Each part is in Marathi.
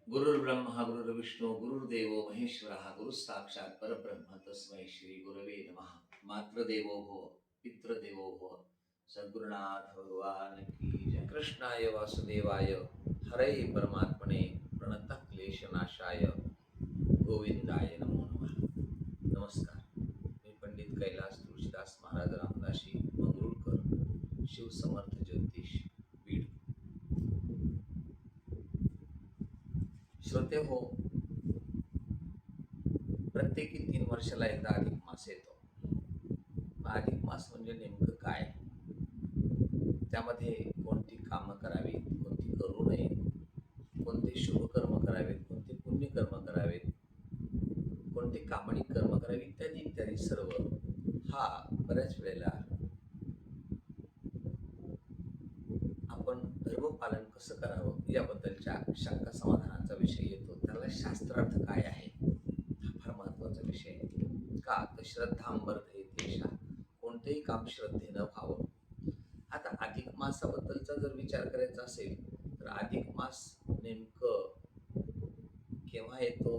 गुरुर्ब्रह्मा गुरुर्विष्णू गुरुर्देवो महेश्वरः गुरुः साक्षात् परब्रह्म तस्मै श्री गुरवे नमः. मातृदेवो भव पितृदेवो भव. सद्गुरुनाथ भगवान की जय. कृष्णाय वासुदेवाय हरे परमात्मने प्रणतः क्लेशनाशाय गोविंदाय नमो नमः. नमस्कार. मी पंडित कैलास तुळशीदास महाराज रामदासी मंगरुळकर, शिवसमर्थ ज्योतिष बीड. श्रोते हो, प्रत्येकी 3 वर्षाला एकदा अधिक मास येतो. अधिक मास म्हणजे नेमकं काय? त्यामध्ये कोणती कामं करावीत, कोणती करू नयेत, कोणते शुभकर्म करावेत, कोणते पुण्यकर्म करावेत, कोणते कामणिक कर्म करावे, इत्यादी इत्यादी सर्व हा बऱ्याच वेळेला आपण धर्मपालन कसं करावं याबद्दलच्या शंका समाधानाचा विषय येतो. त्याला शास्त्रार्थ काय आहे हा फार महत्वाचा विषय आहे. का तर श्रद्धांबरधेतेषा, कोणतेही काम श्रद्धेनं व्हावं. आता अधिक मासाबद्दलचा जर विचार करायचा असेल तर अधिक मास नेमकं केव्हा येतो,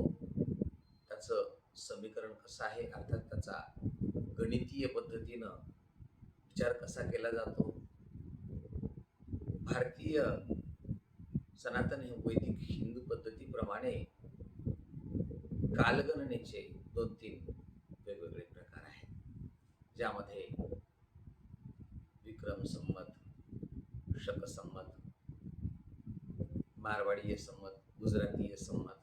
त्याचं समीकरण कसं आहे, अर्थात त्याचा गणितीय पद्धतीनं विचार कसा केला जातो. भारतीय सनातन वैदिक हिंदू पद्धतीप्रमाणे कालगणनेचे 2-3 वेगवेगळे प्रकार आहेत, ज्यामध्ये विक्रम संमत, शक संमत, मारवाडीय संमत, गुजरातीय संमत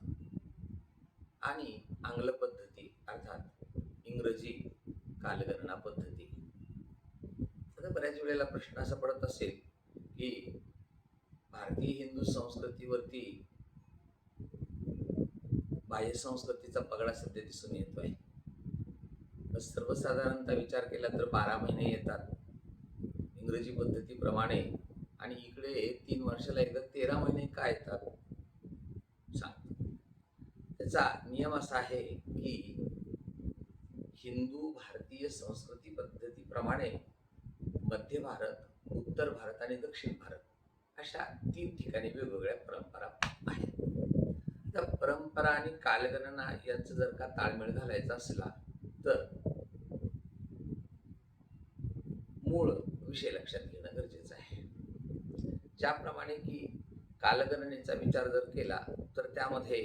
आणि आंग्ल पद्धती अर्थात इंग्रजी कालगणना पद्धती. आता बऱ्याच वेळेला प्रश्न असा पडत असेल की भारतीय हिंदू संस्कृतीवरती बाह्य संस्कृतीचा पगडा सध्या दिसून येतोय. सर्वसाधारणतः विचार केला तर 12 महिने येतात इंग्रजी पद्धतीप्रमाणे, आणि इकडे 3 वर्षाला एकदा 13 महिने का येतात सांगतो. त्याचा नियम असा आहे की हिंदू भारतीय संस्कृती पद्धतीप्रमाणे मध्य भारत, उत्तर भारत आणि दक्षिण भारत अशा 3 ठिकाणी वेगवेगळ्या परंपरा आहेत. त्या परंपरा आणि कालगणना यांचा जर का ताळमेळ घालायचा असला तर मूळ विषय लक्षात घेणं गरजेचं आहे. ज्याप्रमाणे की कालगणनेचा विचार जर केला तर त्यामध्ये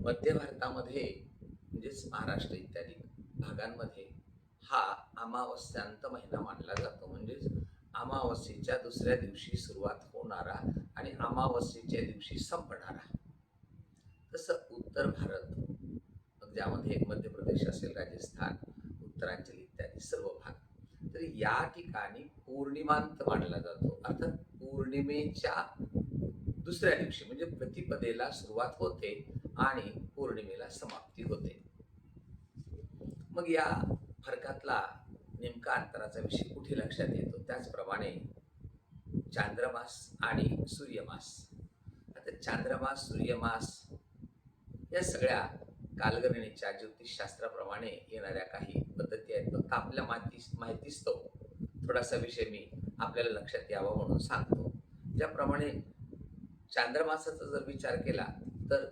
मध्य भारतामध्ये म्हणजेच महाराष्ट्र इत्यादी भागांमध्ये हा अमावस्यांत महिना मानला जातो. म्हणजेच अमावस्येच्या दुसऱ्या दिवशी सुरुवात होणारा आणि अमावस्येच्या दिवशी संपणारा. तसं उत्तर भारत, ज्यामध्ये मध्य प्रदेश असेल, राजस्थान, उत्तरांचल इत्यादी सर्व भाग, तर या ठिकाणी पौर्णिमांत मानला जातो. अर्थात पौर्णिमेच्या दुसऱ्या दिवशी म्हणजे प्रतिपदेला सुरुवात होते आणि पौर्णिमेला समाप्ती होते. मग या फरकातला नेमका अंतराचा विषय कुठे लक्षात येतो? त्याचप्रमाणे चांद्रमास आणि सूर्यमास. आता चांद्रमास, सूर्यमास या सगळ्या कालगणनेच्या ज्योतिषशास्त्राप्रमाणे येणाऱ्या काही पद्धती आहेत. फक्त आपल्या माहितीच तो थोडासा विषय मी आपल्याला लक्षात यावा म्हणून सांगतो. ज्याप्रमाणे चांद्रमासाचा जर विचार केला तर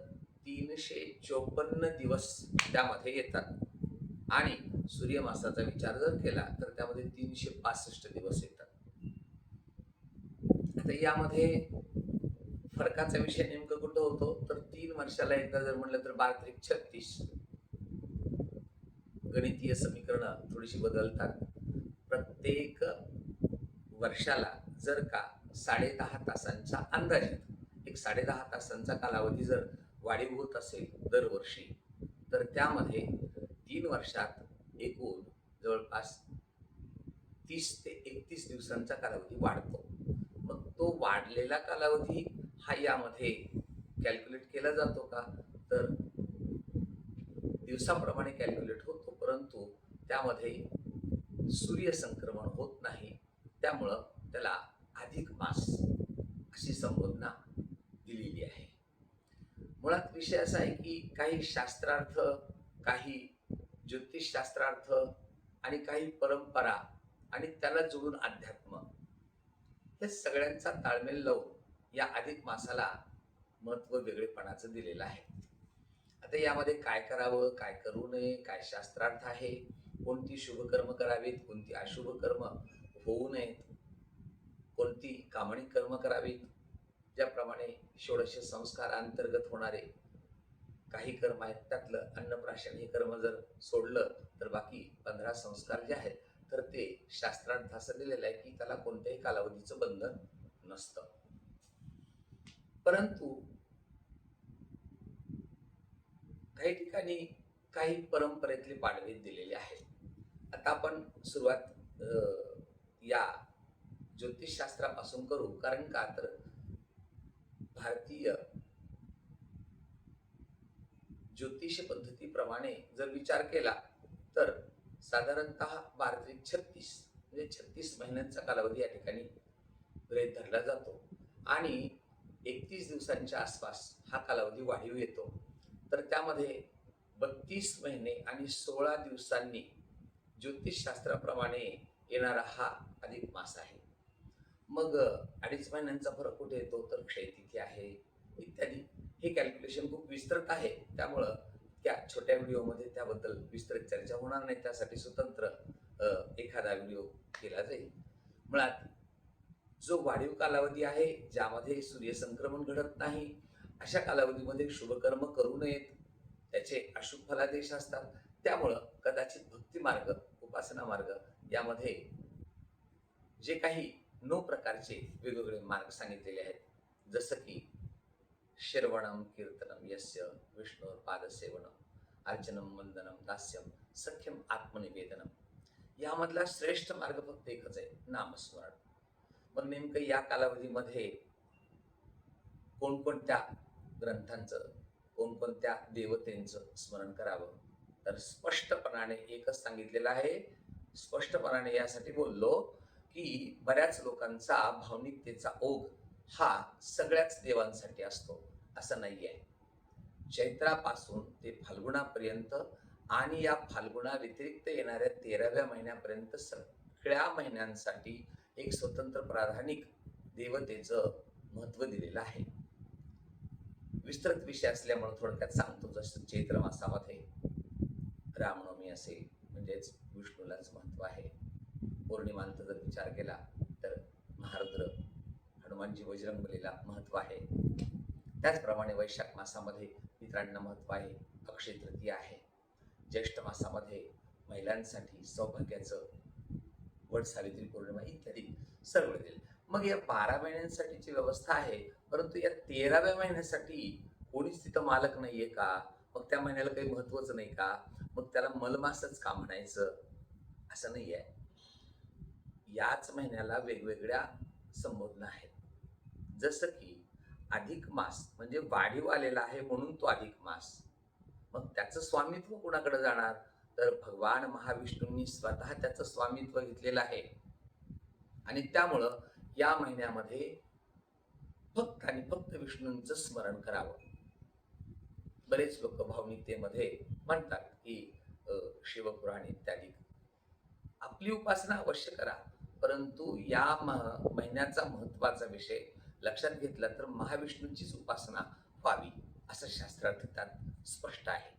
354 दिवस त्यामध्ये येतात आणि सूर्यमासाचा विचार जर केला तर त्यामध्ये 365 दिवस येतात. आता यामध्ये फरकाचा विषय नेमका कुठं होतो तर 3 वर्षाला एकदा जर म्हणलं तर 12-36 गणितीय समीकरणं थोडीशी बदलतात. प्रत्येक वर्षाला जर का 10.5 तासांचा अंदाजित एक 10.5 तासांचा कालावधी जर वाढीव होत असेल दरवर्षी, तर त्यामध्ये 3 वर्षात एकूण जवळपास 30 ते 31 दिवसांचा कालावधी वाढतो. मग तो वाढलेला कालावधी हा यामध्ये कॅल्क्युलेट केला जातो का तर दिवसाप्रमाणे कॅल्क्युलेट होतो, परंतु त्यामध्ये सूर्य संक्रमण होत नाही. त्यामुळं त्याला अधिक मास अशी संबोधना दिलेली आहे. मुळात विषय असा आहे की काही शास्त्रार्थ, काही ज्योतिषशास्त्रार्थ आणि काही परंपरा आणि त्याला जोडून अध्यात्म, या सगळ्यांचा ताळमेळ लावून या अधिक मासाला महत्व वेगळेपणाचं दिलेलं आहे. आता यामध्ये काय करावं, काय करू नये, काय शास्त्रार्थ आहे, कोणती शुभकर्म करावीत, कोणती अशुभ कर्म होऊ नयेत, कोणती कामणी कर्म करावीत, ज्याप्रमाणे षोडश संस्कारांतर्गत होणारे काही कर्म आहेत, त्यातलं अन्नप्राशन हे कर्म जर सोडलं तर बाकी 15 संस्कार जे आहेत, तर ते शास्त्रार्थ असं दिलेलं आहे की त्याला कोणत्याही कालावधीचं बंधन नसतं. परंतु काही ठिकाणी काही परंपरेतले पाडवे दिलेले आहेत. आता आपण सुरुवात या ज्योतिषशास्त्रापासून करू, कारण का तर भारतीय ज्योतिष पद्धतीप्रमाणे जर विचार केला तर साधारणतः 12 ते 36 म्हणजे 36 महिन्यांचा कालावधी या ठिकाणी गृहीत धरला जातो आणि 31 दिवसांच्या आसपास हा कालावधी वाढीव येतो. तर त्यामध्ये 32 महिने आणि 16 दिवसांनी ज्योतिषशास्त्राप्रमाणे येणारा हा अधिक मास आहे. मग 2.5 महिन्यांचा फरक कुठे येतो, तर क्षयतिथी आहे इत्यादी. हे कॅल्क्युलेशन खूप विस्तृत आहे, त्यामुळं त्या छोट्या व्हिडिओमध्ये त्याबद्दल विस्तृत चर्चा होणार नाही. त्यासाठी स्वतंत्र एखादा व्हिडिओ केला जाईल. मुळात जो वाढीव कालावधी आहे, ज्यामध्ये सूर्यसंक्रमण घडत नाही, अशा कालावधीमध्ये शुभकर्म करू नयेत, त्याचे अशुभ फलादेश असतात. त्यामुळं कदाचित भक्ती मार्ग, उपासना मार्ग यामध्ये जे काही 9 प्रकारचे वेगवेगळे मार्ग सांगितलेले आहेत, जसं की श्रवणम कीर्तनम यस्य विष्णुर पादसेवनम अर्चनम वंदनम दास्यम सख्यम आत्मनिवेदनम, यामधला श्रेष्ठ मार्ग फक्त एकच आहे, नामस्मरण. मग नेमकं या कालावधीमध्ये कोणकोणत्या ग्रंथांचं, कोणकोणत्या देवतेंचं स्मरण करावं, तर स्पष्टपणाने एकच सांगितलेलं आहे. स्पष्टपणाने यासाठी बोललो की बऱ्याच लोकांचा भावनिकतेचा ओघ हा सगळ्याच देवांसाठी असतो असं नाही आहे. चैत्रापासून ते फाल्गुनापर्यंत आणि या फाल्गुना व्यतिरिक्त येणाऱ्या 13व्या महिन्यापर्यंत सगळ्या महिन्यांसाठी एक स्वतंत्र प्राधानिक देवतेचं महत्व दिलेलं आहे. विस्तृत विषय असल्यामुळे थोडक्यात सांगतो. जसं चैत्र मासामध्ये रामनवमी असेल, म्हणजेच विष्णूलाच महत्व आहे. पौर्णिमांचा जर विचार केला तर महारुद्र हनुमानजी बजरंगबलीला महत्व आहे. त्याचप्रमाणे वैशाख मासामध्ये मित्रांना महत्व आहे. अक्षय तृतीया आहे. ज्येष्ठ मासामध्ये महिलांसाठी सौभाग्याचं वट सावित्री पौर्णिमा इत्यादी सर्व दिले. मग या 12 महिन्यांसाठीची व्यवस्था आहे, परंतु या 13व्या महिन्यासाठी कोणीच तिथं मालक नाहीये का? मग त्या महिन्याला काही महत्वच नाही का? मग त्याला मलमासच का म्हणायचं? असं नाही आहे. याच महिन्याला वेगवेगळ्या संबोधना आहेत. जसं की अधिक मास म्हणजे वाढीव आलेला आहे म्हणून तो अधिक मास. मग त्याचं स्वामित्व कुणाकडे जाणार, तर भगवान महाविष्णूंनी स्वतः त्याचं स्वामित्व घेतलेलं आहे आणि त्यामुळं या महिन्यामध्ये फक्त आणि फक्त विष्णूंचं स्मरण करावं. बरेच लोक भावनिकतेमध्ये म्हणतात की शिवपुराण इत्यादी. आपली उपासना अवश्य करा, परंतु या महिन्याचा महत्वाचा विषय लक्षात घेतला तर महाविष्णूंचीच उपासना व्हावी असं शास्त्रार्थात स्पष्ट आहे.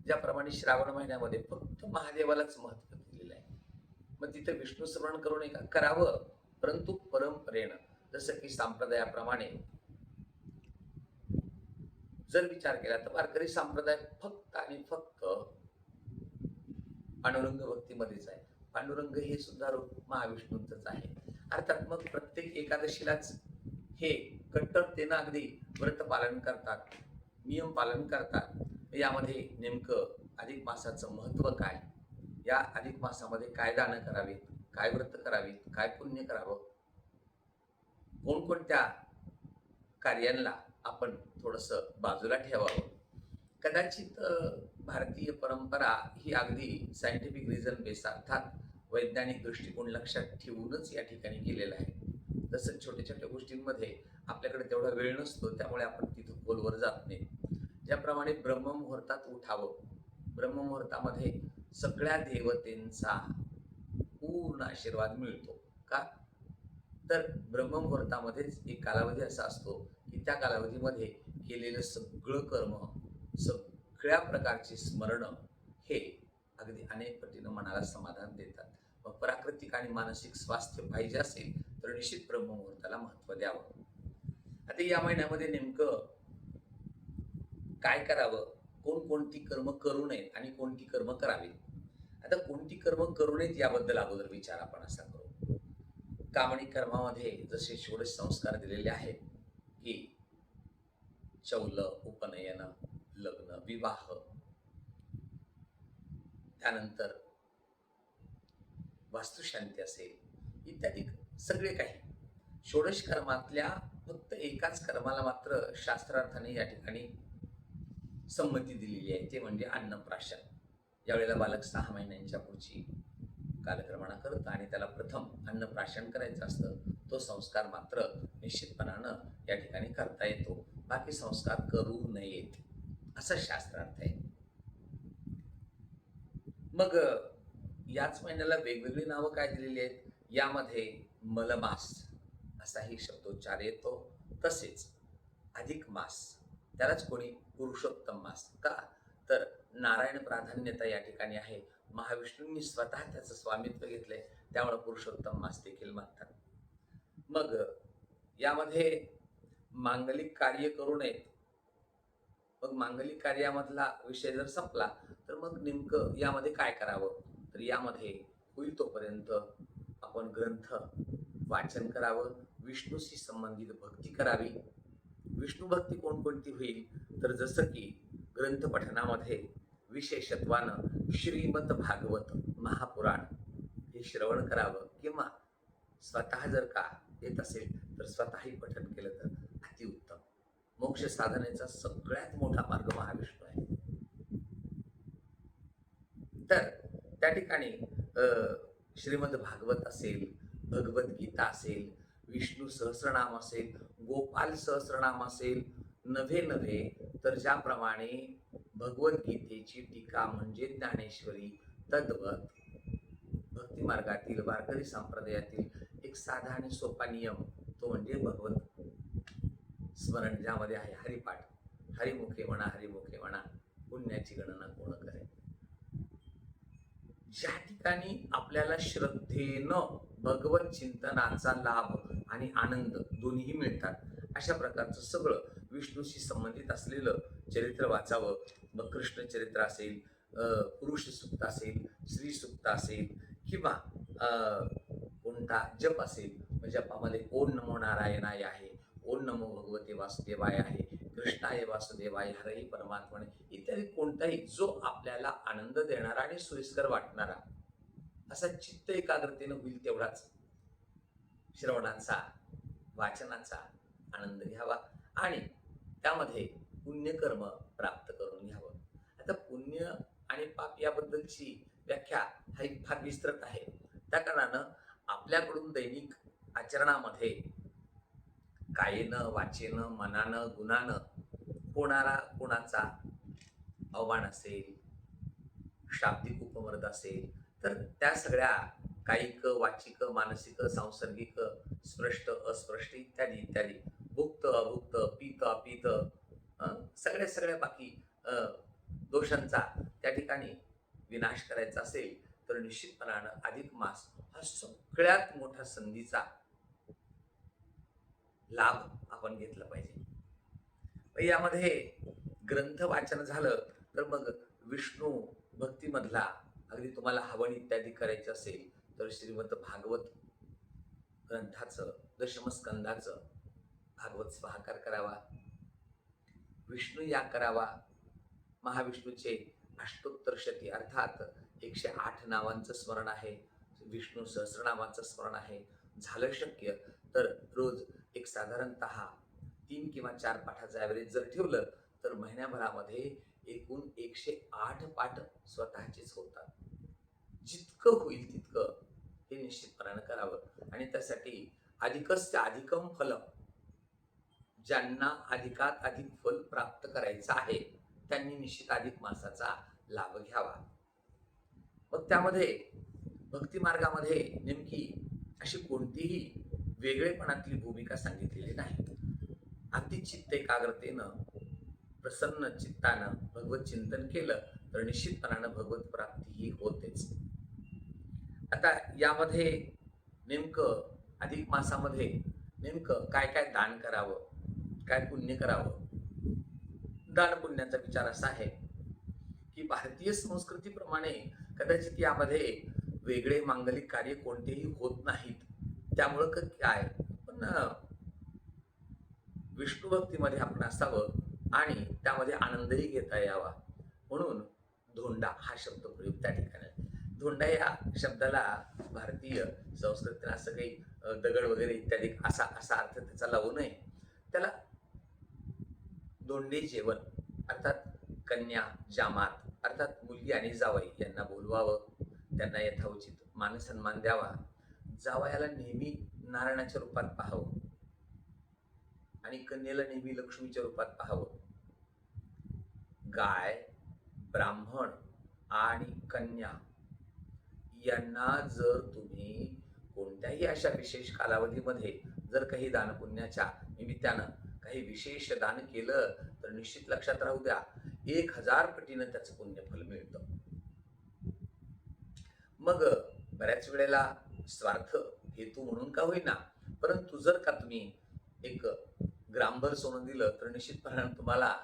ज्याप्रमाणे श्रावण महिन्यामध्ये फक्त महादेवालाच महत्व दिलेलं आहे, मग तिथे विष्णू स्मरण करू नये का? करावं, परंतु परंपरेनं. जसं की संप्रदायाप्रमाणे जर विचार केला तर वारकरी संप्रदाय फक्त आणि फक्त पांडुरंग भक्तीमध्येच आहे. पांडुरंग हे सुद्धा रूप महाविष्णूंचंच आहे. अर्थात मग प्रत्येक एकादशीलाच हे कट्टरतेनं अगदी व्रत पालन करतात, नियम पालन करतात. यामध्ये नेमकं अधिक मासाचं महत्व काय, या अधिक मासामध्ये काय दानं करावीत, काय व्रत करावीत, काय पुण्य करावं, कोणकोणत्या कार्यांना आपण थोडंसं बाजूला ठेवावं. कदाचित भारतीय परंपरा ही अगदी सायंटिफिक रिझन बेस अर्थात वैज्ञानिक दृष्टिकोन लक्षात ठेवूनच या ठिकाणी केलेलं आहे. तसं छोट्या छोट्या गोष्टींमध्ये आपल्याकडे तेवढा वेळ नसतो, त्यामुळे आपण तिथं खोलवर जात नाही. ज्याप्रमाणे ब्रह्ममुहूर्तात उठावं, ब्रह्ममुहूर्तामध्ये सगळ्या देवतेंचा पूर्ण आशीर्वाद मिळतो का? तर ब्रह्ममुहूर्तामध्येच एक कालावधी असा असतो की की त्या कालावधीमध्ये केलेलं सगळं कर्म, सगळ्या प्रकारची स्मरण हे अगदी अनेक पटीनं मनाला समाधान देतात. मग प्राकृतिक आणि मानसिक स्वास्थ्य पाहिजे असेल तर निश्चित ब्रह्ममुहूर्ताला महत्त्व द्यावं. आता या महिन्यामध्ये नेमकं काय करावं? कोणकोणती कर्म करू नयेत आणि कोणती कर्म करावीत? आता कोणती कर्म करू नयेत याबद्दल अगोदर विचार आपण असा करू. काम आणि कर्मामध्ये जसे षोडश संस्कार दिलेले आहेत, की चौल, उपनयन, लग्न, विवाह, त्यानंतर वास्तुशांती असेल, इत्यादी सगळे काही. षोडश कर्मातल्या फक्त एकाच कर्माला मात्र शास्त्रार्थाने या ठिकाणी संमती दिलेली आहे, ते म्हणजे अन्नप्राशन. ज्यावेळेला बालक 6 महिन्यांच्या पुढची कालक्रमणा करतं आणि त्याला प्रथम अन्नप्राशन करायचं असतं, तो संस्कार मात्र निश्चितपणानं या ठिकाणी करता येतो. बाकी संस्कार करू नयेत, असा शास्त्रार्थ आहे. मग याच महिन्याला वेगवेगळी नावं काय दिलेली आहेत? यामध्ये मलमास असाही शब्दोच्चार येतो. तसेच अधिक मास, त्यालाच कोणी पुरुषोत्तम मास. का? तर नारायण प्राधान्यता या ठिकाणी आहे. महाविष्णूंनी स्वतः त्याचं स्वामित्व घेतलंय, त्यामुळे पुरुषोत्तम मास देखील म्हणतात. मग यामध्ये मांगलिक कार्य करू नयेत. मग मांगलिक कार्यामधला विषय जर संपला तर मग नेमकं यामध्ये काय करावं? तर यामध्ये होईल तोपर्यंत आपण ग्रंथ वाचन करावं, विष्णूशी संबंधित भक्ती करावी. विष्णू भक्ती कोणकोणती होईल? तर जसं की ग्रंथ पठनामध्ये विशेषत्वानं श्रीमद भागवत महापुराण हे श्रवण करावं, किंवा स्वतः जर का येत असेल तर स्वतःही पठन केलं तर अतिउत्तम. मोक्ष साधनेचा सगळ्यात मोठा मार्ग महाविष्णू आहे. तर त्या ठिकाणी श्रीमद भागवत असेल, भगवद्गीता असेल, विष्णू सहस्रनाम असेल, गोपाल सहस्रनाम असेल, नव्हे तर ज्याप्रमाणे भगवद्गीतेची टीका म्हणजे ज्ञानेश्वरी, तद्वत भक्ती मार्गातील वारकरी संप्रदायातील एक साधा आणि सोपा नियम, तो म्हणजे भगवत स्मरण, ज्यामध्ये आहे हरिपाठ. हरिमुखे म्हणा, पुण्याची गणना कोण करे. ज्या ठिकाणी आपल्याला श्रद्धेनं भगवत चिंतनाचा लाभ आणि आनंद दोन्ही मिळतात, अशा प्रकारचं सगळं विष्णूशी संबंधित असलेलं चरित्र वाचावं. मग कृष्ण चरित्र असेल, पुरुष सुक्त असेल, स्त्री सुक्त असेल, किंवा कोणता जप असेल. जपामध्ये ओम नमो नारायणाय आहे, ओम नमो भगवते वासुदेवाय आहे, कृष्णाय वासुदेवाय हरही परमात्मने, इत्यादी कोणताही जो आपल्याला आनंद देणारा आणि सोयीस्कर वाटणारा असा चित्त एकाग्रतेनं होईल तेवढाच श्रवणाचा, वाचनाचा आनंद घ्यावा आणि त्यामध्ये पुण्यकर्म प्राप्त करून घ्यावं. आता पुण्य आणि पाप याबद्दलची व्याख्या हा फार विस्तृत आहे. त्या कारणानं आपल्याकडून दैनिक आचरणामध्ये कायेनं, वाचेनं, मनानं, गुणानं होणारा कोणाचा अवमान असेल, शाब्दिक उपमर्द असेल, तर त्या सगळ्या कायिक, वाचिक, मानसिक, सांसर्गिक, स्पष्ट, अस्पष्ट इत्यादी इत्यादी, भुक्त, अभुक्त, पीत, अपीत, सगळ्या बाकी दोषांचा त्या ठिकाणी विनाश करायचा असेल तर निश्चितपणानं अधिक मास हा सगळ्यात मोठा संधीचा लाभ आपण घेतला पाहिजे. यामध्ये ग्रंथ वाचन झालं तर मग विष्णू भक्तीमधला अगदी तुम्हाला हवन इत्यादी करायचं असेल तर श्रीमद भागवत ग्रंथाचं दशमस्कंदाचं भागवत स्वाहाकार करावा, विष्णू याग करावा. महाविष्णूचे अष्टोत्तरशती अर्थात 108 नावांचं स्मरण आहे, विष्णू सहस्रनामाचं स्मरण आहे. झालं शक्य तर रोज एक साधारणतः 3 किंवा 4 पाठाचं ॲव्हरेज जर ठेवलं तर महिन्याभरामध्ये एकूण 108 पाठ स्वतःचेच होतात. जितकं होईल तितकं हे निश्चितपणानं करावं आणि त्यासाठी अधिकस्य अधिकम फलम, ज्यांना अधिकात अधिक फल प्राप्त करायचं आहे त्यांनी निश्चित अधिक मासाचा लाभ घ्यावा. मग त्यामध्ये भक्ती मार्गामध्ये नेमकी अशी कोणतीही वेगळेपणातली भूमिका सांगितलेली नाही. अगदी चित्त एकाग्रतेनं, प्रसन्न चित्तानं भगवत चिंतन केलं तर निश्चितपणानं भगवत प्राप्ती ही होतेच. आता यामध्ये नेमकं अधिक मासामध्ये नेमकं काय काय दान करावं, काय पुण्य करावं? दान पुण्याचा विचार असा आहे की भारतीय संस्कृतीप्रमाणे कदाचित यामध्ये वेगळे मांगलिक कार्य कोणतेही होत नाहीत. त्यामुळं काय पण विष्णू भक्तीमध्ये आपण असावं आणि त्यामध्ये आनंदही घेता यावा म्हणून धोंडा हा शब्द प्रयोग त्या ठिकाणी आहे. धोंडा या शब्दाला भारतीय संस्कृतीला असं काही दगड वगैरे इत्यादी असा असा अर्थ त्याचा लावू नये. त्याला धोंडे जेवण अर्थात कन्या जामात अर्थात मुलगी आणि जावई यांना बोलवावं, त्यांना यथाउचित मानसन्मान द्यावा, जावयाला नेहमी नारायणाच्या रूपात पाहावं आणि कन्येला नेहमी लक्ष्मीच्या रूपात पाहावं. गाय, ब्राह्मण आणि कन्या यांना जर तुम्ही कोणत्याही अशा विशेष कालावधीमध्ये जर काही दानपुण्याच्या निमित्तानं काही विशेष दान केलं तर निश्चित लक्षात राहू द्या 1000 पटीनं त्याचं पुण्यफल मिळतं. मग बऱ्याच वेळेला स्वार्थ हेतू म्हणून का होईना, परंतु जर का तुम्ही एक ग्रामभर सोनं दिलं तर निश्चितपणानं तुम्हाला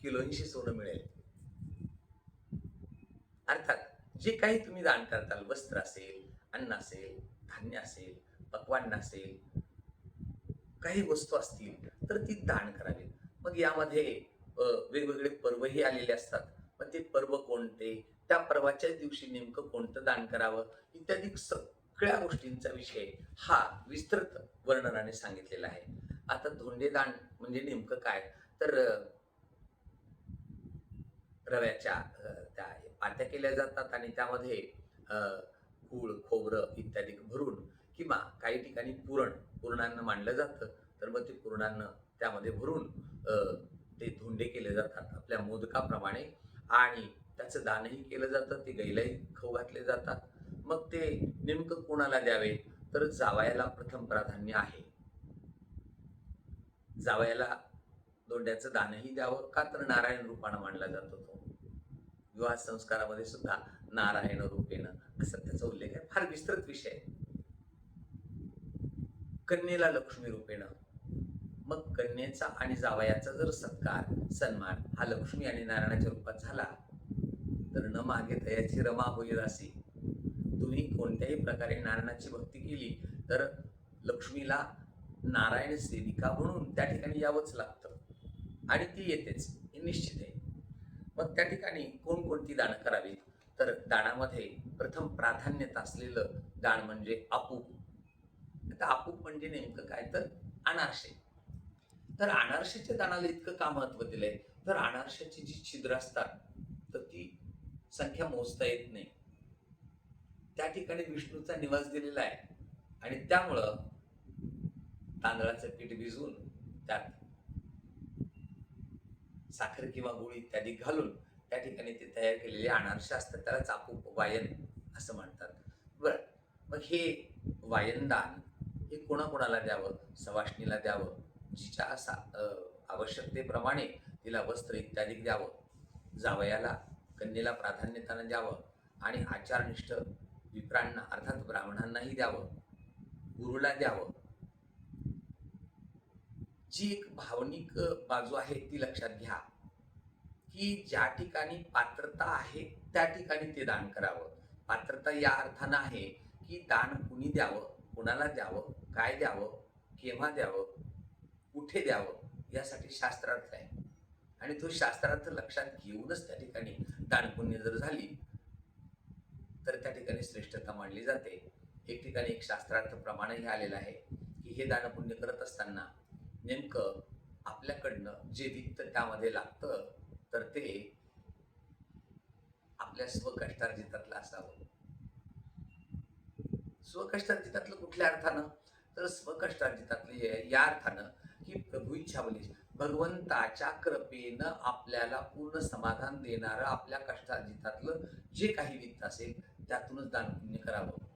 किलोंशी सोनं मिळेल. अर्थात जे काही तुम्ही दान करताल, वस्त्र असेल, अन्न असेल, धान्य असेल, पक्वान्न असेल, काही वस्तू असतील तर ती दान करावी. मग यामध्ये वेगवेगळे पर्वही आलेले असतात. पण ते पर्व कोणते, त्या पर्वाच्या दिवशी नेमकं कोणतं दान करावं इत्यादी सगळ्या गोष्टींचा विषय हा विस्तृत वर्णनाने सांगितलेला आहे. आता धोंडे दान म्हणजे नेमकं काय तर रव्याच्या त्या पात्या केल्या जातात आणि त्यामध्ये गूळ, खोबरं इत्यादी भरून किंवा काही ठिकाणी पुरणान्न मांडलं जातं. तर मग ते पुरणान्न त्यामध्ये भरून ते धोंडे केले जातात आपल्या मोदकाप्रमाणे आणि त्याचं दानही केलं जातं. ते गाईलाही खाऊ घातले जातात. मग ते नेमकं कोणाला द्यावे तर जावयाला प्रथम प्राधान्य आहे. जावयाला धोंड्याचं दानही द्यावं का तर नारायण रूपानं मानला जातो तो. विवाह संस्कारामध्ये सुद्धा नारायण रूपेनं असा त्याचा उल्लेख आहे. फार विस्तृत विषय आहे. कन्येला लक्ष्मी रूपेनं. मग कन्येचा आणि जावयाचा जर सत्कार सन्मान हा लक्ष्मी आणि नारायणाच्या रूपात झाला तर न मागे दयाची रमा होईल असे. तुम्ही कोणत्याही प्रकारे नारायणाची भक्ती केली तर लक्ष्मीला नारायण सेविका म्हणून त्या ठिकाणी यावंच लागतं आणि ती येतेच, हे निश्चित आहे. मग त्या ठिकाणी कोणकोणती दानं करावी तर दानामध्ये प्रथम प्राधान्यता असलेलं दान म्हणजे आपूप. आता आपूप म्हणजे नेमकं काय तर अनारसे. तर अनारशाच्या दानाला इतकं का महत्व दिलंय तर अनारशाची जी छिद्र असतात तर ती संख्या मोजता येत नाही. त्या ठिकाणी विष्णूचा निवास दिलेला आहे आणि त्यामुळं तांदळाचं पीठ भिजवून त्यात साखर किंवा गुळ इत्यादी घालून त्या ठिकाणी ते तयार केलेले अनारसे असतात. त्याला आपूप वायन असं म्हणतात. बरं, मग हे वायनदान हे कोणाकोणाला द्यावं? सवाष्णीला द्यावं, जिच्या आवश्यकतेप्रमाणे तिला वस्त्र इत्यादी द्यावं, जावयाला कन्येला प्राधान्यतानं द्यावं आणि आचारनिष्ठ विप्रांना अर्थात ब्राह्मणांनाही द्यावं, गुरुला द्यावं. जी एक भावनिक बाजू आहे ती लक्षात घ्या की ज्या ठिकाणी पात्रता आहे त्या ठिकाणी ते दान करावं. पात्रता या अर्थानं आहे की दान कुणी द्यावं, कुणाला द्यावं, काय द्यावं, केव्हा द्यावं, कुठे द्यावं यासाठी शास्त्रार्थ आहे आणि तो शास्त्रार्थ लक्षात घेऊनच त्या ठिकाणी दानपुण्य जर झाली तर त्या ठिकाणी श्रेष्ठता मानली जाते. एक ठिकाणी एक शास्त्रार्थ प्रमाणही आलेलं आहे की हे दानपुण्य करत असताना नेमकं आपल्याकडनं जे वित्त त्यामध्ये लागतं तर ते आपल्या स्वकष्टार्जितातलं असावं. स्वकष्टार्जितातलं कुठल्या अर्थानं तर स्वकष्टार्जितातलं या अर्थानं की प्रभू इच्छावली भगवंताच्या कृपेनं आपल्याला पूर्ण समाधान देणारं आपल्या कष्टार्जितातलं जे काही वित्त असेल त्यातूनच दानपुण्य करावं.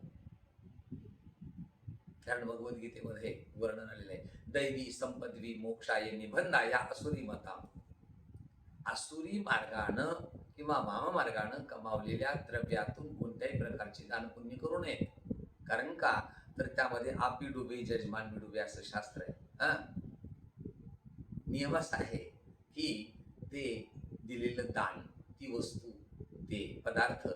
कारण भगवद्गीतेमध्ये वर्णन आलेलं आहे, दैवी संपद्वी मोक्षाय निबंधा या असुरी मता. आसुरी मार्गानं किंवा मार्गानं कमावलेल्या द्रव्यातून कोणत्याही प्रकारची दानपुण्य करू नये. कारण का, तर त्यामध्ये आपी डुबे जजमान डुबे असं शास्त्र आहे. नियम असा आहे की ते दिलेलं दान, ती वस्तू, ते पदार्थ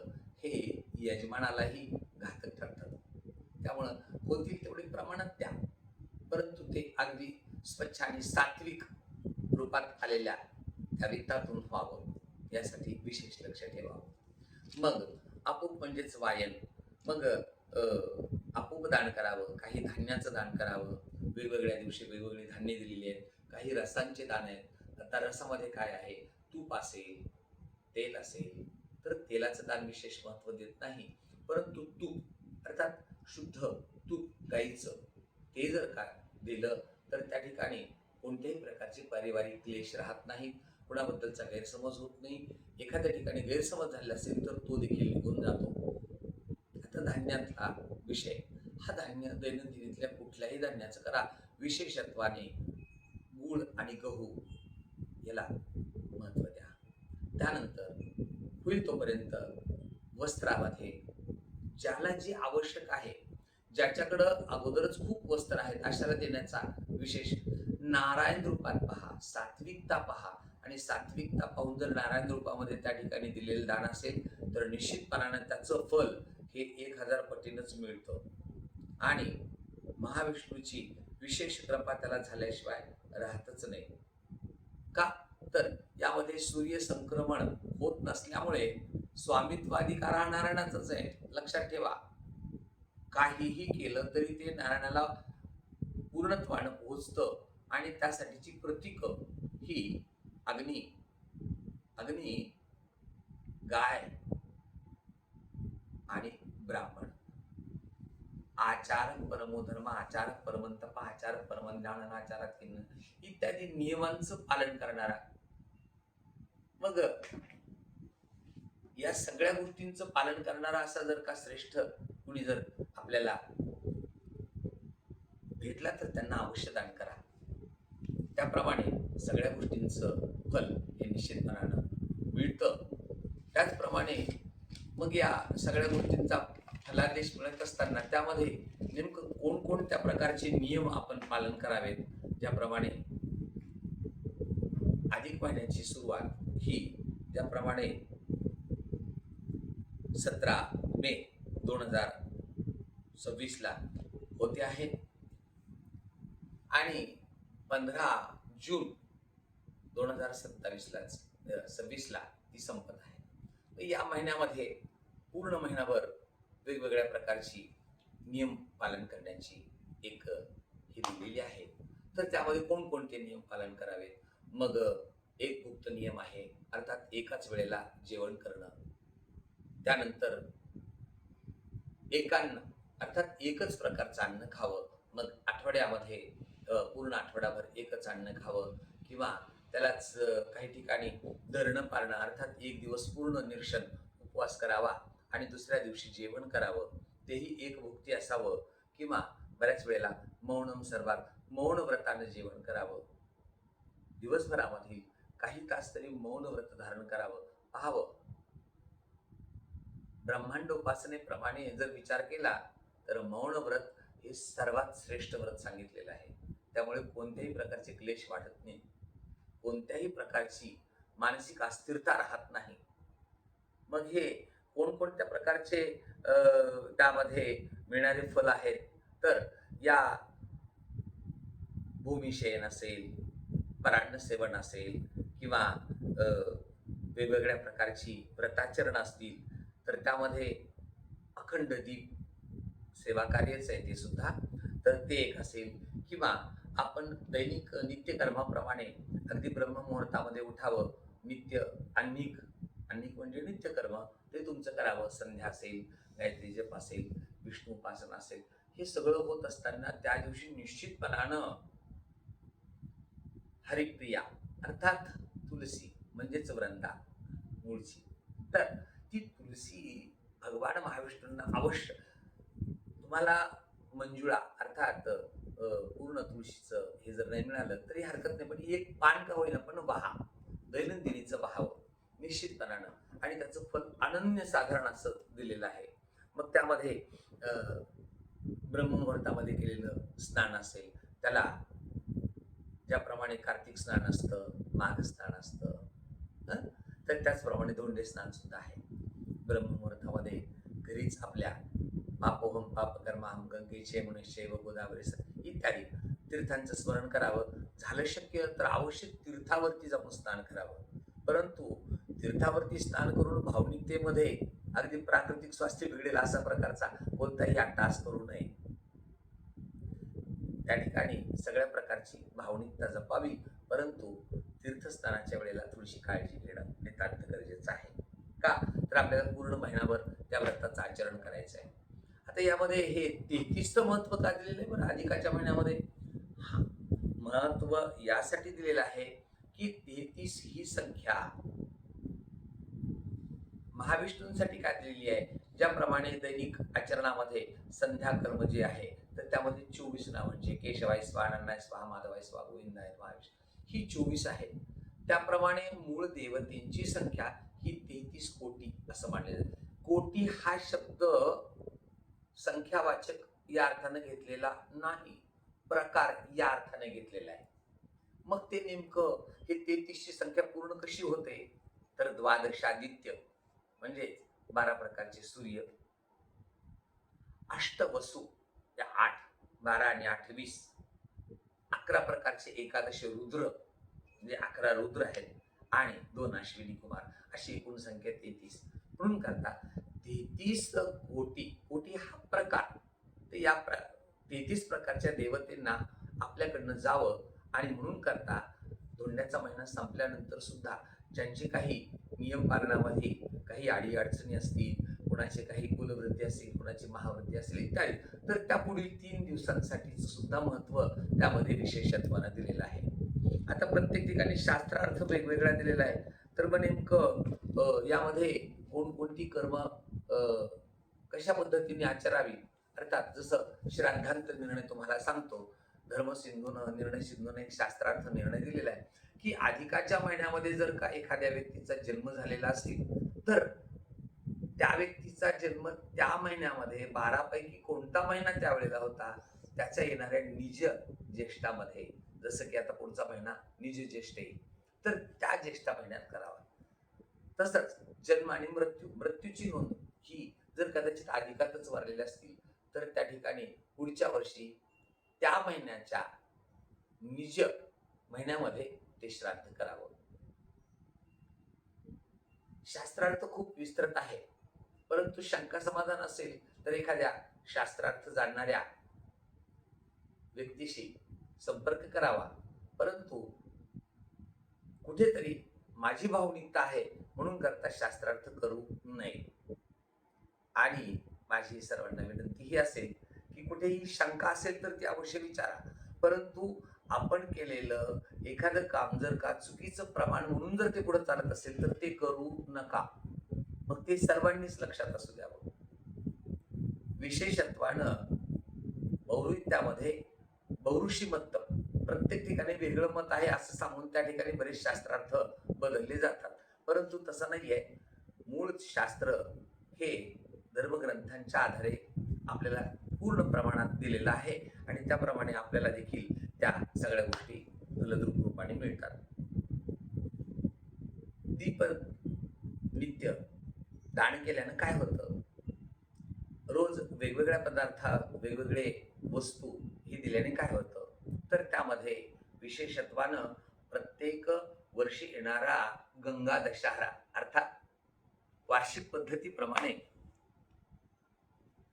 हे यजमानालाही घातक ठरतात. त्यामुळं होतील तेवढे प्रमाणात द्या, परंतु ते अगदी स्वच्छ आणि सात्विक रूपात आलेल्या त्या वित्तातून व्हावं, यासाठी विशेष लक्ष ठेवावं. मग आपूप म्हणजेच वायन. मग आपूप दान करावं, काही धान्याचं दान करावं. वेगवेगळ्या दिवशी वेगवेगळी धान्य दिलेली आहेत, काही रसांचे दान आहेत. आता रसामध्ये काय आहे, तूप असेल, तेल असेल, तर तेलाचं दान विशेष महत्त्व देत नाही, परंतु तूप अर्थात शुद्ध तूप गाईचं, ते जर का दिलं तर त्या ठिकाणी कोणत्याही प्रकारचे पारिवारिक क्लेश राहत नाहीत, कुणाबद्दलचा गैरसमज होत नाही. एखाद्या ठिकाणी गैरसमज झालेला असेल तर तो देखील निघून जातो. आता धान्यातला विषय, हा धान्य दैनंदिनीतल्या कुठल्याही धान्याचं करा, विशेषत्वाने गूळ आणि गहू याला महत्त्व द्या. त्यानंतर होईल तोपर्यंत वस्त्रामध्ये ज्याला जी आवश्यक आहे, ज्याच्याकडं अगोदरच खूप वस्त्र आहेत, अशाला देण्याचा विशेष. नारायण रूपात पहा, सात्विकता पहा, आणि सात्विकता पाहून जर नारायण रूपामध्ये त्या ठिकाणी दिलेलं दान असेल तर निश्चितपणानं त्याचं फल हे 1000 पटीनंच मिळतं. आणि महाविष्णूची विशेष कृपा त्याला झाल्याशिवाय राहतच नाही. का, तर यामध्ये सूर्य संक्रमण होत नसल्यामुळे स्वामित्वाधिकार हा नारायणाचाच आहे. लक्षात ठेवा, काहीही केलं तरी ते नारायणाला पूर्णत्वानं पोहोचतं. आणि त्यासाठीची प्रतीक ही अग्नी, गाय आणि ब्राह्मण. आचार परमो धर्म, आचार परमंतप, आचार परमं ज्ञान, आचारात किन्न इत्यादी नियमांचं पालन करणारा. मग या सगळ्या गोष्टींचं पालन करणारा असा जर का श्रेष्ठ कुणी जर आपल्याला भेटला तर त्यांना अवश्य दान करा. त्याप्रमाणे सगळ्या गोष्टींचं फल हे निश्चितपणानं मिळतं. त्याचप्रमाणे मग या सगळ्या गोष्टींचा फलादेश मिळत असताना त्यामध्ये नेमकं कोणकोणत्या प्रकारचे नियम आपण पालन करावेत, ज्याप्रमाणे अधिक महिन्याची सुरुवात ही ज्याप्रमाणे 17 मे 2026 ला होते आहे आणि 15 जून 2026 ला ती संपत आहे. या महिन्यामध्ये पूर्ण महिनाभर वेगवेगळ्या प्रकारची नियम पालन करण्याची एक ही दिलेली आहे. तर त्यामध्ये कोणकोणते नियम पालन करावे? मग एक गुप्त नियम आहे, अर्थात एकाच वेळेला जेवण करणं. त्यानंतर एकान्न, अर्थात एकच प्रकारचं अन्न खावं. मग आठवड्यामध्ये पूर्ण आठवडाभर एकच अन्न खावं, किंवा त्यालाच काही ठिकाणी धरणं पाळणं, अर्थात एक दिवस पूर्ण निर्शन उपवास करावा आणि दुसऱ्या दिवशी जेवण करावं, तेही एक भुक्ती असावं, किंवा बऱ्याच वेळेला मौनम सर्वात, मौन व्रतानं जेवण करावं. दिवसभरामध्ये काही तास तरी मौन व्रत धारण करावं, पाहावं. ब्रह्मांडोपासनेप्रमाणे जर विचार केला तर मौन व्रत हे सर्वात श्रेष्ठ व्रत सांगितलेलं आहे. त्यामुळे कोणत्याही प्रकारचे क्लेश वाढत नाही, कोणत्याही प्रकारची मानसिक अस्थिरता राहत नाही. मग हे कोणकोणत्या प्रकारचे त्यामध्ये मिळणारे फल आहेत, तर या भूमिशयन असेल, परान्न सेवन असेल, किंवा वेगवेगळ्या प्रकारची व्रताचरण असतील, तर त्यामध्ये अखंड दीप सेवा कार्यच आहे ते सुद्धा, तर ते एक असेल, किंवा आपण दैनिक नित्यकर्माप्रमाणे अगदी ब्रह्ममुहूर्तामध्ये उठावं, नित्य अन्निक म्हणजे नित्यकर्म ते तुमचं करावं. संध्या असेल, गायत्री जप असेल, विष्णू उपासना असेल, हे सगळं होत असताना त्या दिवशी निश्चितपणानं हरिप्रिया अर्थात तुलसी म्हणजेच वृंदा मूळची, तर ती तुलसी भगवान महाविष्णूंना अवश्य, तुम्हाला मंजुळा अर्थात पूर्ण तुळशीचं हे जर नाही मिळालं तरी हरकत नाही, पण एक पान का होईना पण वहा, दैनंदिनीचं वहावं निश्चितपणानं, आणि त्याचं फल अनन्यसाधारण असं दिलेलं आहे. मग त्यामध्ये ब्रह्ममुहूर्तामध्ये केलेलं स्नान असेल, त्याला ज्याप्रमाणे कार्तिक स्नान असतं, माघ स्नान असतं, तर त्याचप्रमाणे धोंडे स्नान सुद्धा आहे. ब्रह्ममुहूर्तामध्ये घरीच आपल्या पापोहम पापकर्माहम गंगेचे मुनिश्चैव गोदावरी इत्यादी तीर्थांचं स्मरण करावं. झालं शक्य तर अवश्य तीर्थावरती जाऊन स्नान करावं. परंतु तीर्थावरती स्नान करून भावनिकतेमध्ये अगदी प्राकृतिक स्वास्थ्य बिघडेल असा प्रकारचा कोणताही अट्टहास करू नये. त्या ठिकाणी सगळ्या प्रकारची भावनिकता जपावी, परंतु तीर्थस्नानाच्या वेळेला थोडीशी काळजी घेणं नितांत गरजेचं आहे. का तर आपल्याला पूर्ण महिनाभर त्या व्रताचं आचरण करायचं आहे. आता यामध्ये हे 33चं महत्व का दिलेलं आहे बरं अधिकाच्या महिन्यामध्ये? हा महत्व यासाठी दिलेलं आहे की 33 ही संख्या महाविष्णूंसाठी का दिलेली आहे? ज्याप्रमाणे दैनिक आचरणामध्ये संध्या कर्म जे आहे तर त्यामध्ये 24 नाव म्हणजे केशवाय स्वाहा, अनन्याय स्वाहा, माधवाय स्वाहा, गोविंदाय महाविष्णू ही 24 आहे. त्याप्रमाणे मूळ देवतेंची संख्या ही 33 कोटी असं मानले जाते. कोटी हा शब्द संख्यावाचक या अर्थाने घेतलेला नाही, प्रकार या अर्थाने घेतलेला आहे. मग ते नेमकं हे 33 ची संख्या पूर्ण कशी होते? तर द्वादशादित्य म्हणजे 12 प्रकारचे सूर्य, अष्टवसू या 8, 12 आणि 8 20, 11 प्रकारचे एकादश रुद्र म्हणजे 11 रुद्र आहेत आणि 2 अश्विनी कुमार, अशी एकूण संख्या 33. म्हणून करता 33 कोटी, कोटी हा प्रकार, तर या 33 प्रकारच्या देवतेंना आपल्याकडनं जावं, आणि म्हणून करता धोंड्याचा महिना संपल्यानंतर सुद्धा ज्यांचे काही नियम पालनामध्ये काही अडीअडचणी असतील, कुणाचे काही कुलवृत्ती असतील, कुणाची महावृत्ती असेल इत्यादी, तर त्या पुढील 3 दिवसांसाठी सुद्धा महत्व त्यामध्ये विशेषत्वानं दिलेलं आहे. आता प्रत्येक ठिकाणी शास्त्रार्थ वेगवेगळा दिलेला आहे. तर मग नेमकं यामध्ये कोणकोणती कर्म कशा पद्धतीने आचरावी, अर्थात जसं श्राद्धांत निर्णय तुम्हाला सांगतो, धर्मसिंधूनं निर्णय सिंधूनं एक शास्त्रार्थ निर्णय दिलेला आहे की अधिकाच्या महिन्यामध्ये जर का एखाद्या व्यक्तीचा जन्म झालेला असेल तर त्या व्यक्तीचा जन्म त्या महिन्यामध्ये 12 पैकी कोणता महिना त्यावेळेला होता त्याच्या येणाऱ्या निज ज्येष्ठामध्ये, जसं की आता पुढचा महिना निज ज्येष्ठ येईल, तर त्या ज्येष्ठा महिन्यात करावा. तसंच जन्म आणि मृत्यूची नोंद ही जर कदाचित अधिकातच वारलेल्या असतील तर त्या ठिकाणी पुढच्या वर्षी त्या महिन्याच्या निज महिन्यामध्ये ते श्राद्ध करावं. शास्त्रार्थ खूप विस्तृत आहे, परंतु शंका समाधान असेल तर एखाद्या शास्त्रार्थ जाणणाऱ्या व्यक्तीशी संपर्क करावा. परंतु कुठेतरी माझी भावनिकता आहे म्हणून करता शास्त्रार्थ करू नये. आणि माझी सर्वांना विनंती ही असेल की कुठेही शंका असेल तर ती अवश्य विचारा, परंतु आपण केलेलं एखादं काम जर का चुकीचं प्रमाण म्हणून जर ते पुढे चालत असेल तर ते करू नका. मग ते सर्वांनीच लक्षात असू द्यावं. विशेषत्वानं पौरोहित्यामध्ये पौरुषी मत, प्रत्येक ठिकाणी वेगळं मत आहे असं सांगून त्या ठिकाणी बरेच शास्त्रार्थ बदलले जातात, परंतु तसं नाहीये. मूळ शास्त्र हे धर्मग्रंथांच्या आधारे आपल्याला पूर्ण प्रमाणात दिलेलं आहे आणि त्याप्रमाणे आपल्याला देखील त्या सगळ्या गोष्टी फलद्रूप रूपाने मिळतात. दीप नित्य दान केल्यानं काय होतं? रोज वेगवेगळ्या वेगवेगळे वस्तू ही दिल्याने काय होतं? तर त्यामध्ये विशेषत्वानं प्रत्येक वर्षी येणारा गंगा दशहरा अर्थात वार्षिक पद्धतीप्रमाणे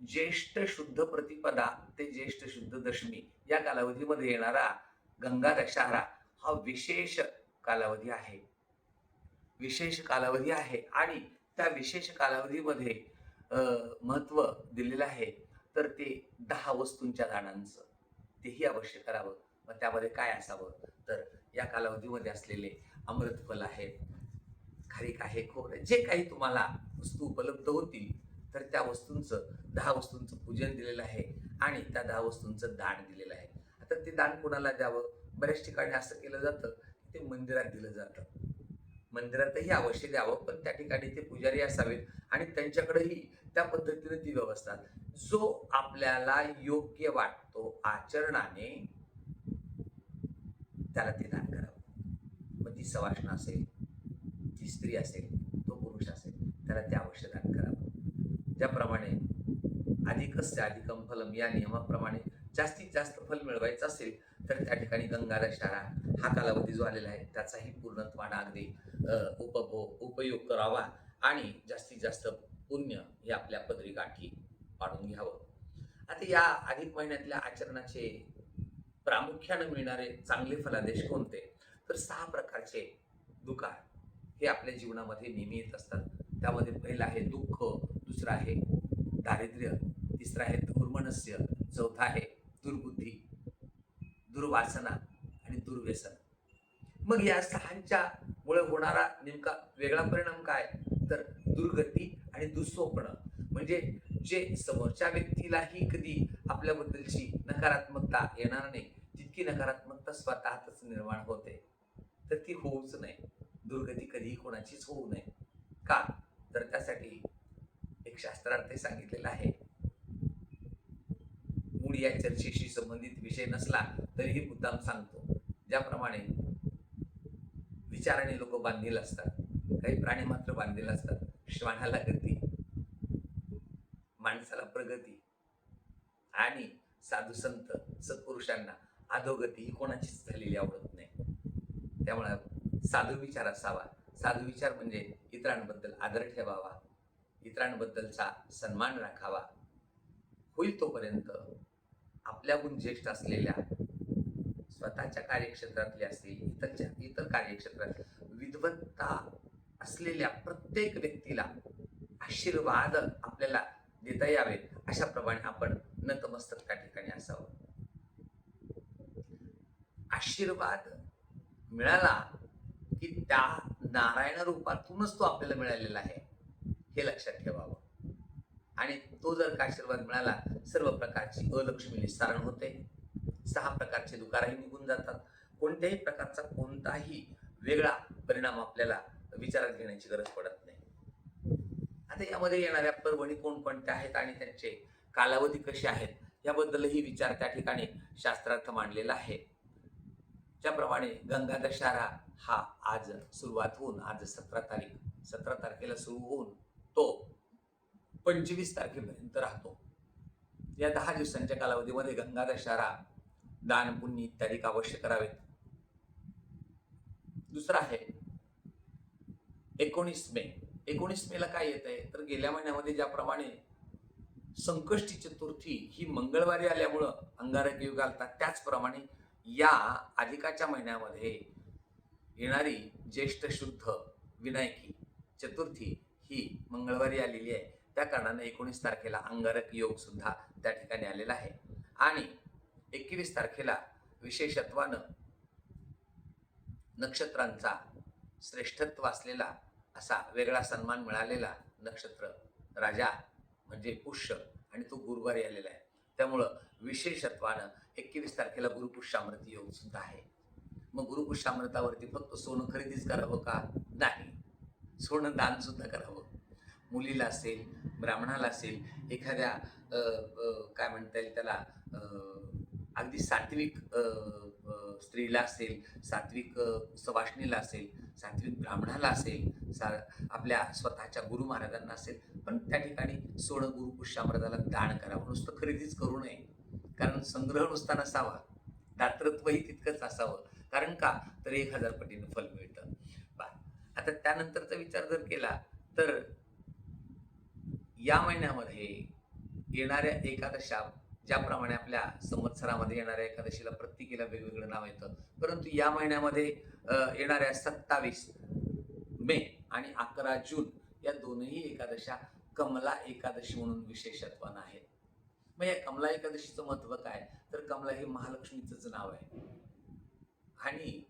ज्येष्ठ शुद्ध प्रतिपदा ते ज्येष्ठ शुद्ध दशमी या कालावधीमध्ये येणारा गंगा दशहरा हा विशेष कालावधी आहे. विशेष कालावधी आहे आणि त्या विशेष कालावधीमध्ये महत्व दिलेलं आहे. तर ते 10 वस्तूंच्या दानांचं तेही अवश्य करावं. मग त्यामध्ये काय असावं? तर या कालावधीमध्ये असलेले अमृतफल आहेत, खारीक आहे, खोबरं, जे काही तुम्हाला वस्तू उपलब्ध होतील तर त्या वस्तूंचं 10 वस्तूंचं पूजन दिलेलं आहे आणि त्या 10 वस्तूंचं दान दिलेलं आहे. आता ते दान कोणाला द्यावं? बऱ्याच ठिकाणी असं केलं जातं, की ते मंदिरात दिलं जातं. मंदिरातही अवश्य द्यावं, पण त्या ठिकाणी ते पुजारी असावेत आणि त्यांच्याकडेही त्या पद्धतीने ती व्यवस्था. जो आपल्याला योग्य वाटतो आचरणाने, त्याला ते दान करावं. मग ती सवाष्ण असेल, ती स्त्री असेल, तो पुरुष असेल, त्याला ते अवश्य दान करावं. ज्याप्रमाणे अधिकस्य अधिकं फलम या नियमाप्रमाणे जास्तीत जास्त फल मिळवायचं असेल तर त्या ठिकाणी गंगा दशहरा हा कालावधी जो आलेला आहे त्याचाही पूर्णत्वाने अगदी उपयोग करावा आणि जास्तीत जास्त पुण्य हे आपल्या पदरी गाठी पाडून घ्यावं. आता या अधिक महिन्यातल्या आचरणाचे प्रामुख्याने मिळणारे चांगले फलादेश कोणते? तर 6 प्रकारचे दुकार हे आपल्या जीवनामध्ये नेहमी येत असतात. त्यामध्ये पहिलं आहे दुःख, दुसरं आहे दारिद्र्य, तिसरं आहे दुर्मनस्य, चौथा आहे दुर्बुद्धी, दुर्वासना आणि दुर्व्यसन. मग या 6च्या मुळे होणारा नेमका वेगळा परिणाम काय? तर दुर्गती आणि दुःस्वप्न. म्हणजे जे समोरच्या व्यक्तीलाही कधी आपल्याबद्दलची नकारात्मकता येणार नाही, तितकी नकारात्मकता स्वतःतच निर्माण होते. तर ती होऊच नये. दुर्गती कधीही कोणाचीच होऊ नये. का? तर त्यासाठी एक शास्त्रार्थ सांगितलेला आहे. मूळ या चर्चेशी संबंधित विषय नसला तरीही मुद्दाम सांगतो. ज्याप्रमाणे विचाराने लोक बांधील असतात, काही प्राणी मात्र बांधील असतात. श्वानाला गती, माणसाला प्रगती आणि साधू संत सत्पुरुषांना अधोगती ही कोणाचीच झालेली आवडत नाही. त्यामुळे साधू विचार असावा. साधू विचार म्हणजे इतरांबद्दल आदर ठेवावा, इतरांबद्दलचा सन्मान राखावा. होईल तोपर्यंत आपल्याहून ज्येष्ठ असलेल्या स्वतःच्या कार्यक्षेत्रातले असतील, इतर कार्यक्षेत्रात विद्वत्ता असलेल्या प्रत्येक व्यक्तीला आशीर्वाद आपल्याला देता यावेत अशा प्रमाणे आपण नतमस्तक त्या ठिकाणी असावं. आशीर्वाद मिळाला की त्या नारायण रूपातूनच तो आपल्याला मिळालेला आहे हे लक्षात ठेवावं. आणि तो जर का आशीर्वाद मिळाला, सर्व प्रकारची अलक्ष्मी निस्तारण होते, 6 प्रकारचे दुकारही निघून जातात. कोणत्याही प्रकारचा कोणताही वेगळा परिणाम आपल्याला विचारात घेण्याची गरज पडत नाही. आता यामध्ये येणाऱ्या पर्वणी कोणकोणत्या आहेत आणि त्यांचे कालावधी कसे आहेत याबद्दलही विचार त्या ठिकाणी शास्त्रार्थ मांडलेला आहे. ज्याप्रमाणे गंगा दशहरा हा आज सुरुवात होऊन, आज 17 तारखेला सुरू होऊन तो 25 तारखेपर्यंत राहतो. या 10 दिवसांच्या कालावधीमध्ये गंगा दशहरा दान पुण्य इत्यादी अवश्य करावेत. दुसरा आहे 19 मे. 19 मेला काय येत आहे तर गेल्या महिन्यामध्ये ज्याप्रमाणे संकष्टी चतुर्थी ही मंगळवारी आल्यामुळं अंगारक योग आलता, त्याचप्रमाणे या अधिकाच्या महिन्यामध्ये येणारी ज्येष्ठ शुद्ध विनायकी चतुर्थी ही मंगळवारी आलेली आहे. त्या कारणाने 19 तारखेला अंगारक योग सुद्धा त्या ठिकाणी आलेला आहे. आणि 21 तारखेला विशेषत्वानं नक्षत्रांचा श्रेष्ठत्व असलेला असा वेगळा सन्मान मिळालेला नक्षत्र राजा म्हणजे पुष्य आणि तो गुरुवारी आलेला आहे. त्यामुळं विशेषत्वानं 21 तारखेला गुरुपुष्यामृत योग सुद्धा आहे. मग गुरुपुष्यामृतावरती फक्त सोनं खरेदीच करावं का? नाही, सोनं दान सुद्धा करावं. मुलीला असेल, ब्राह्मणाला असेल, एखाद्या काय म्हणता येईल त्याला अगदी सात्विक स्त्रीला असेल, सात्विक सवाष्णीला असेल, सात्विक ब्राह्मणाला असेल, आपल्या स्वतःच्या गुरु महाराजांना असेल, पण त्या ठिकाणी सोनं गुरुपुष्यामृताला दान करावं. नुसतं खरेदीच करू नये, कारण संग्रह नुसता नसावा, दातृत्वही तितकंच असावं. कारण का? तर 1000 पटीनं फल मिळतं. आता त्यानंतरचा विचार जर केला तर या महिन्यामध्ये येणाऱ्या एकादशा, ज्याप्रमाणे आपल्या संवत्सरामध्ये येणाऱ्या एकादशीला प्रत्येकीला वेगवेगळं नाव येतं, परंतु या महिन्यामध्ये येणाऱ्या 27 मे आणि 11 जून या दोनही एकादशा कमला एकादशी म्हणून विशेषत्वानं आहेत. मग या कमला एकादशीचं महत्व काय? तर कमला हे महालक्ष्मीचंच नाव आहे आणि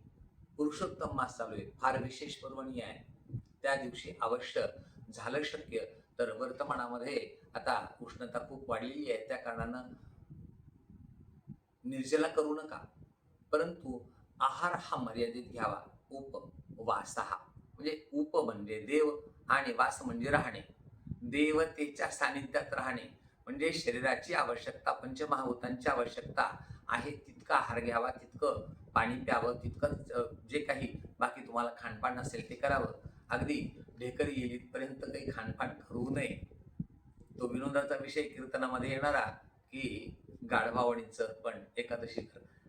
पुरुषोत्तम मास चालू आहे, फार विशेष पर्वणी आहे. त्या दिवशी अवश्य झालं शक्य तर वर्तमानामध्ये आता उष्णता खूप वाढलेली आहे, त्या कारणानं निर्जला करू नका, परंतु आहार हा मर्यादित घ्यावा. उपवासः म्हणजे उप म्हणजे देव आणि वास म्हणजे राहणे. देवतेच्या सानिध्यात राहणे म्हणजे शरीराची आवश्यकता, पंचमहाभूतांची आवश्यकता आहे तितका आहार घ्यावा, तितकं पाणी प्यावं, तितकंच जे काही बाकी तुम्हाला खानपान असेल ते करावं. अगदी ढेकरी येईपर्यंत काही खानपान करू नये. तो विनोदाचा विषय कीर्तनामध्ये येणारा की गाढवावणीचं पण एकादशी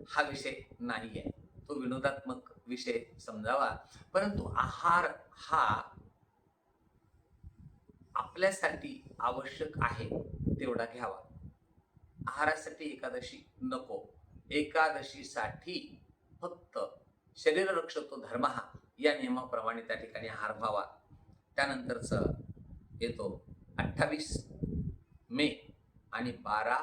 हा विषय नाही आहे. तो विनोदात्मक विषय समजावा. परंतु आहार हा आपल्यासाठी आवश्यक आहे तेवढा घ्यावा. आहारासाठी एकादशी नको. एकादशीसाठी फक्त शरीर रक्षतो धर्मः या नियमाप्रमाणे त्या ठिकाणी आहार व्हावा. त्यानंतरचं येतो 28 मे आणि 12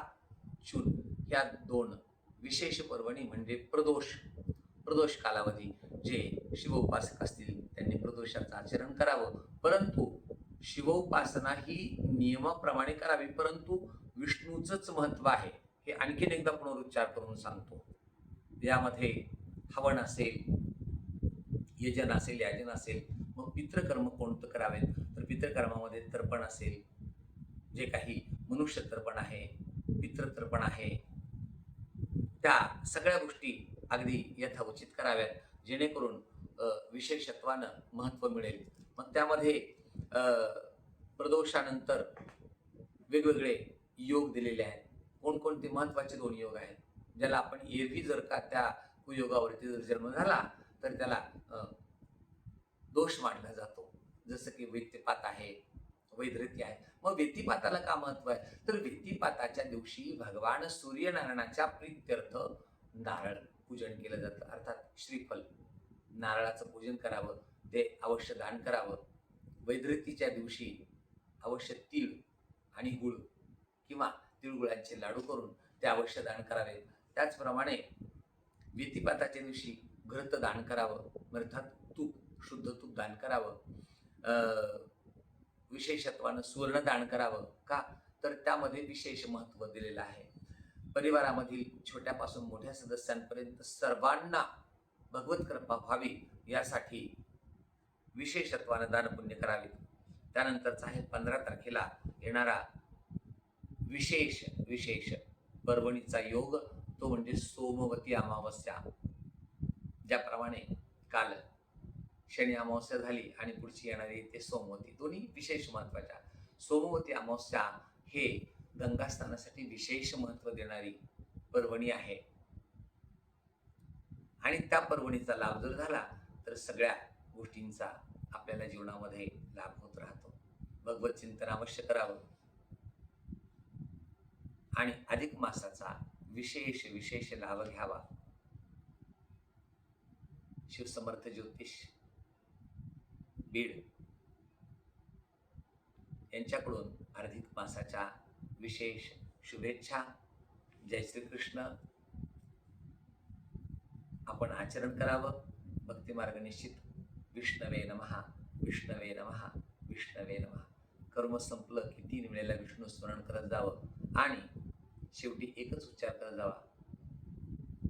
जून ह्या 2 विशेष पर्वणी म्हणजे प्रदोष कालावधी. जे शिवोपासक असतील त्यांनी प्रदोषाचं आचरण करावं, परंतु शिवोपासना ही नियमाप्रमाणे करावी. परंतु विष्णूचंच महत्व आहे हे आणखीन एकदा पुनरुच्चार करून सांगतो. यामध्ये हवन असेल, यजन असेल, याजन असेल, मग पितृकर्म कोणतं करावे, तर पितृकर्मामध्ये तर्पण असेल, जे काही मनुष्य तर्पण आहे, पितृतर्पण आहे, त्या सगळ्या गोष्टी अगदी यथाउचित कराव्यात, जेणेकरून विशेषत्वानं महत्त्व मिळेल. मग त्यामध्ये प्रदोषानंतर वेगवेगळे योग दिलेले आहेत. कोणकोणते महत्त्वाचे 2 योग आहेत, ज्याला आपण एरवी जर का त्या कुयोगावरती जर जन्म झाला तर त्याला दोष मानला जातो. जसं की व्यक्तिपात आहे, वैधृत्य आहे. मग व्यक्तिपाताला का महत्व आहे, तर व्यक्तिपाताच्या दिवशी भगवान सूर्यनारायणाच्या प्रीत्यर्थ नारळ पूजन केलं जातं, अर्थात श्रीफल नारळाचं पूजन करावं, ते अवश्य दान करावं. वैधृतीच्या दिवशी अवश्य तीळ आणि गुळ किंवा तिळगुळांचे लाडू करून ते अवश्य दान करावे. त्याचप्रमाणे व्यक्तिपाताच्या दिवशी घृत दान करावं, अर्थात तूप, शुद्ध तूप दान करावं. विशेषत्वानं सुवर्ण दान करावं. का, तर त्यामध्ये विशेष महत्त्व दिलेलं आहे. परिवारामधील छोट्यापासून मोठ्या सदस्यांपर्यंत सर्वांना भगवत कृपा व्हावी यासाठी विशेषत्वानं दानपुण्य करावे. त्यानंतरचा आहे 15 तारखेला येणारा विशेष पर्वणीचा योग, तो म्हणजे सोमवती अमावस्या. ज्याप्रमाणे काल शनी अमावस्या झाली आणि पुढची येणारी ते सोमवती, दोन्ही विशेष महत्त्वाच्या. सोमवती अमावस्या हे गंगास्नानासाठी विशेष महत्त्व देणारी पर्वणी आहे आणि त्या पर्वणीचा लाभ जर झाला तर सगळ्या गोष्टींचा आपल्याला जीवनामध्ये लाभ होत राहतो. भगवत चिंतन अवश्य करावं आणि अधिक मासाचा विशेष लाभ घ्यावा. शिवसमर्थ ज्योतिष बीड यांच्याकडून अधिक मासाच्या विशेष शुभेच्छा. जय श्रीकृष्ण. आपण आचरण करावं. भक्तिमार्ग निश्चित. विष्णवे नमः, विष्णवे नमः, विष्णवे नमः. कर्म संपलं की 3 वेळेला विष्णू स्मरण करत जावं आणि शेवटी एकच उच्चार करत जावा,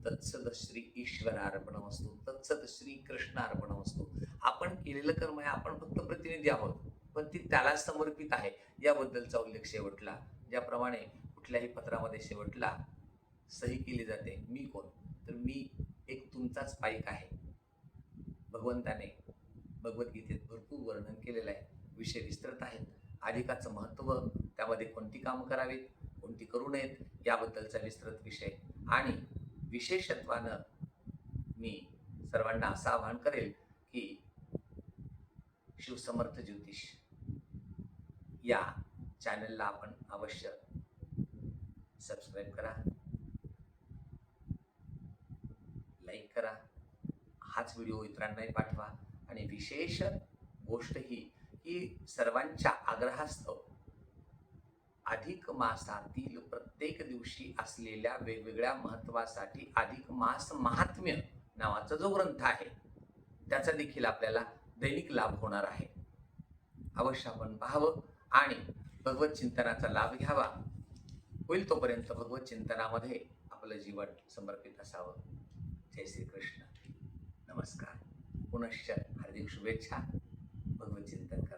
तत्सत श्री ईश्वरार्पणमस्तु, तत्सत श्री कृष्णार्पणमस्तु. आपण केलेलं कर्म आहे, आपण फक्त प्रतिनिधी आहोत, पण ती त्याला समर्पित आहे याबद्दलचा उल्लेख शेवटला, ज्याप्रमाणे कुठल्याही पत्रामध्ये शेवटला सही केली जाते. मी कोण, तर मी एक तुमचाच पाईक आहे. भगवंताने भगवद्गीतेत भरपूर वर्णन केलेलं आहे. विषय विस्तृत आहेत. अधिकाचं महत्त्व, त्यामध्ये कोणती कामं करावीत, कोणती करू नयेत याबद्दलचा विस्तृत विषय. आणि विशेषत्वानं मी सर्वांना असं आवाहन करेल की शिवसमर्थ ज्योतिष या चॅनलला आपण अवश्य सबस्क्राईब करा, लाईक करा, हाच व्हिडिओ इतरांनाही पाठवा. आणि विशेष गोष्ट ही की सर्वांच्या आग्रहास्तव अधिक मासातील प्रत्येक दिवशी असलेल्या वेगवेगळ्या महत्त्वासाठी अधिक मास महात्म्य नावाचा जो ग्रंथ आहे त्याचा देखील आपल्याला दैनिक लाभ होणार आहे. अवश्य आपण पाहावं आणि भगवत चिंतनाचा लाभ घ्यावा. होईल तोपर्यंत भगवत चिंतनामध्ये आपलं जीवन समर्पित असावं. जय श्रीकृष्ण. नमस्कार. पुनश्च हार्दिक शुभेच्छा. भगवत चिंतन करा.